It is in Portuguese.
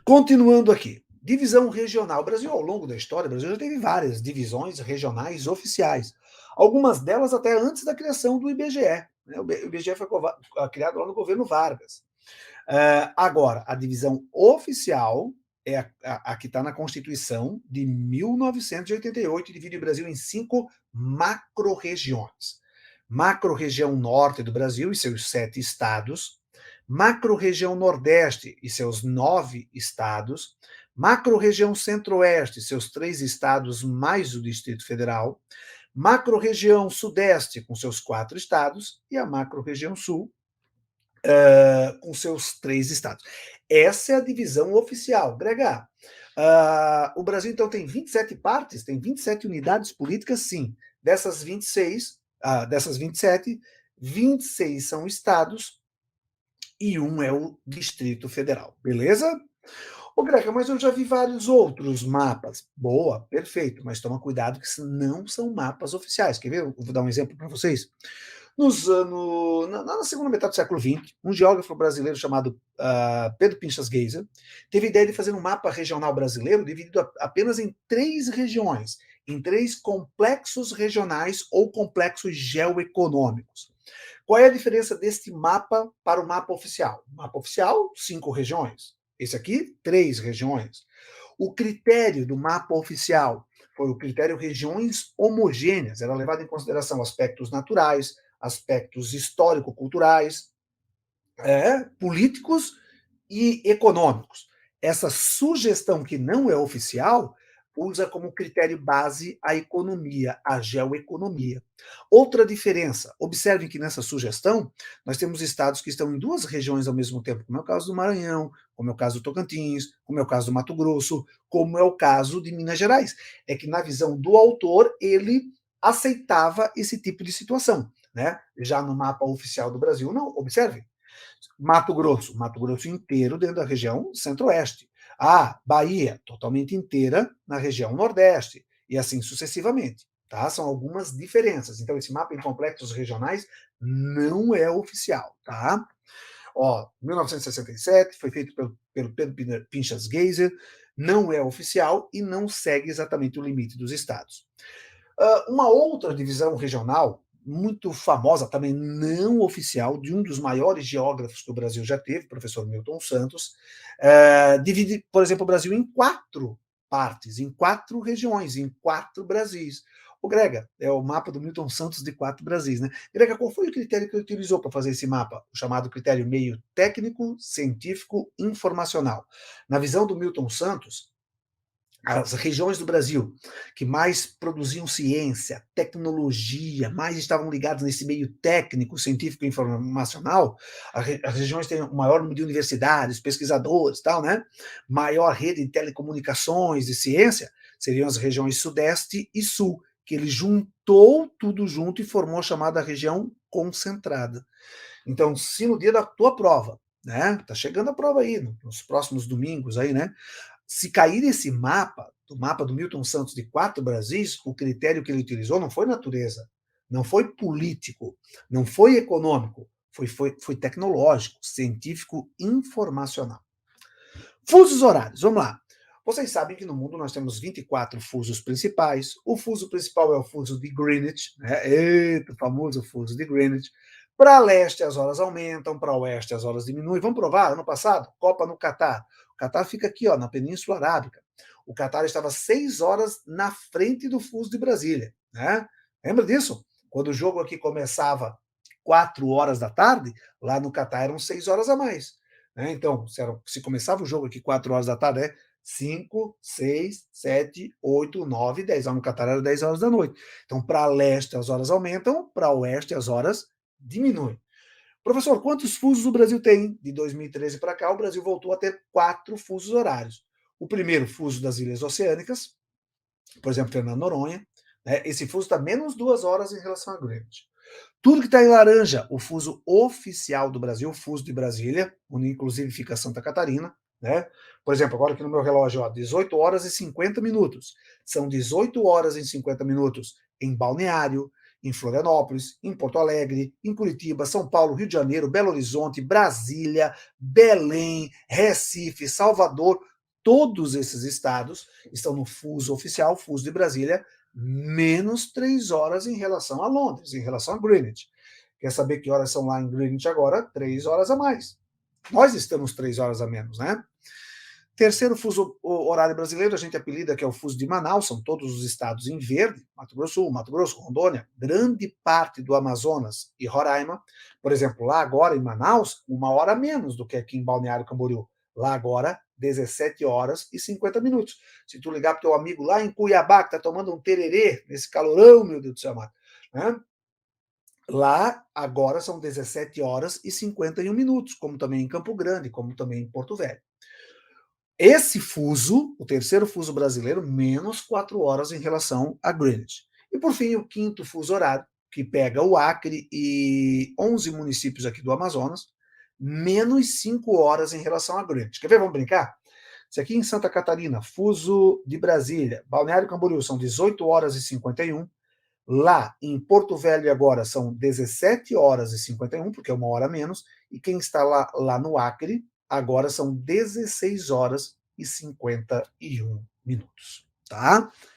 Continuando aqui, divisão regional. O Brasil, ao longo da história, o Brasil já teve várias divisões regionais oficiais. Algumas delas até antes da criação do IBGE. Né? O IBGE foi criado lá no governo Vargas. Agora, a divisão oficial é a que está na Constituição de 1988 e divide o Brasil em 5 macro-regiões. Macro-região norte do Brasil e seus 7 estados, macro-região nordeste e seus 9 estados, macro-região centro-oeste e seus 3 estados mais o Distrito Federal, macro-região sudeste com seus 4 estados e a macro-região sul com seus 3 estados. Essa é a divisão oficial. Grega, o Brasil, então, tem 27 partes, tem 27 unidades políticas, sim. Dessas 27, 26 são estados e um é o Distrito Federal. Beleza? Ô, Greca, mas eu já vi vários outros mapas. Boa, perfeito, mas toma cuidado que não são mapas oficiais. Quer ver? Eu vou dar um exemplo para vocês. Na segunda metade do século XX, um geógrafo brasileiro chamado Pedro Pinchas Geyser teve a ideia de fazer um mapa regional brasileiro dividido apenas em 3 regiões, em 3 complexos regionais ou complexos geoeconômicos. Qual é a diferença deste mapa para o mapa oficial? O mapa oficial, 5 regiões. Esse aqui, 3 regiões. O critério do mapa oficial foi o critério regiões homogêneas. Era levado em consideração aspectos naturais, aspectos histórico-culturais, políticos e econômicos. Essa sugestão que não é oficial usa como critério base a economia, a geoeconomia. Outra diferença, observem que nessa sugestão nós temos estados que estão em 2 regiões ao mesmo tempo, como é o caso do Maranhão, como é o caso do Tocantins, como é o caso do Mato Grosso, como é o caso de Minas Gerais. É que na visão do autor, ele aceitava esse tipo de situação. Né? Já no mapa oficial do Brasil, não, observem. Mato Grosso inteiro dentro da região centro-oeste. Bahia, totalmente inteira na região nordeste, e assim sucessivamente. Tá? São algumas diferenças. Então, esse mapa em complexos regionais não é oficial. Tá? 1967, foi feito pelo Pedro Pinchas Geyser, não é oficial e não segue exatamente o limite dos estados. Uma outra divisão regional muito famosa, também não oficial, de um dos maiores geógrafos que o Brasil já teve, professor Milton Santos, divide, por exemplo, o Brasil em 4 partes, em 4 regiões, em 4 Brasis. O Grega, é o mapa do Milton Santos de 4 Brasis, né? Grega, qual foi o critério que ele utilizou para fazer esse mapa? O chamado critério meio técnico, científico, informacional. Na visão do Milton Santos, as regiões do Brasil que mais produziam ciência, tecnologia, mais estavam ligadas nesse meio técnico, científico e informacional, as regiões têm o maior número de universidades, pesquisadores, tal, né? Maior rede de telecomunicações e ciência, seriam as regiões Sudeste e Sul, que ele juntou tudo junto e formou a chamada região concentrada. Então, se no dia da tua prova, né? Tá chegando a prova aí, nos próximos domingos aí, né? Se cair esse mapa, do mapa do Milton Santos de 4 Brasis, o critério que ele utilizou não foi natureza, não foi político, não foi econômico, foi tecnológico, científico, informacional. Fusos horários, vamos lá. Vocês sabem que no mundo nós temos 24 fusos principais. O fuso principal é o fuso de Greenwich, né? Eita, o famoso fuso de Greenwich. Para leste as horas aumentam, para oeste as horas diminuem. Vamos provar? Ano passado, Copa no Catar. O Catar fica aqui, ó, na Península Arábica. O Catar estava 6 horas na frente do fuso de Brasília. Né? Lembra disso? Quando o jogo aqui começava 4 horas da tarde, lá no Catar eram 6 horas a mais. Né? Então, se começava o jogo aqui 4 horas da tarde, 5, 6, 7, 8, 9, 10. Lá no Catar era 10 horas da noite. Então, para leste as horas aumentam, para oeste as horas diminuem. Professor, quantos fusos o Brasil tem? De 2013 para cá, o Brasil voltou a ter 4 fusos horários. O primeiro, fuso das Ilhas Oceânicas, por exemplo, Fernando Noronha. Né? Esse fuso está menos 2 horas em relação a Greenwich. Tudo que está em laranja, o fuso oficial do Brasil, o fuso de Brasília, onde inclusive fica Santa Catarina. Né? Por exemplo, agora aqui no meu relógio, ó, 18 horas e 50 minutos. São 18 horas e 50 minutos em Balneário, em Florianópolis, em Porto Alegre, em Curitiba, São Paulo, Rio de Janeiro, Belo Horizonte, Brasília, Belém, Recife, Salvador, todos esses estados estão no fuso oficial, fuso de Brasília, menos 3 horas em relação a Londres, em relação a Greenwich. Quer saber que horas são lá em Greenwich agora? 3 horas a mais. Nós estamos 3 horas a menos, né? Terceiro fuso horário brasileiro, a gente apelida que é o fuso de Manaus, são todos os estados em verde, Mato Grosso do Sul, Mato Grosso, Rondônia, grande parte do Amazonas e Roraima. Por exemplo, lá agora em Manaus, 1 hora a menos do que aqui em Balneário Camboriú. Lá agora, 17 horas e 50 minutos. Se tu ligar para teu amigo lá em Cuiabá, que está tomando um tererê, nesse calorão, meu Deus do céu, amado, né? Lá agora são 17 horas e 51 minutos, como também em Campo Grande, como também em Porto Velho. Esse fuso, o terceiro fuso brasileiro, menos 4 horas em relação a Greenwich. E por fim, o quinto fuso horário, que pega o Acre e 11 municípios aqui do Amazonas, menos 5 horas em relação a Greenwich. Quer ver? Vamos brincar? Se aqui em Santa Catarina, fuso de Brasília, Balneário Camboriú são 18 horas e 51, lá em Porto Velho agora são 17 horas e 51, porque é 1 hora a menos, e quem está lá no Acre, agora são 16 horas e 51 minutos, tá?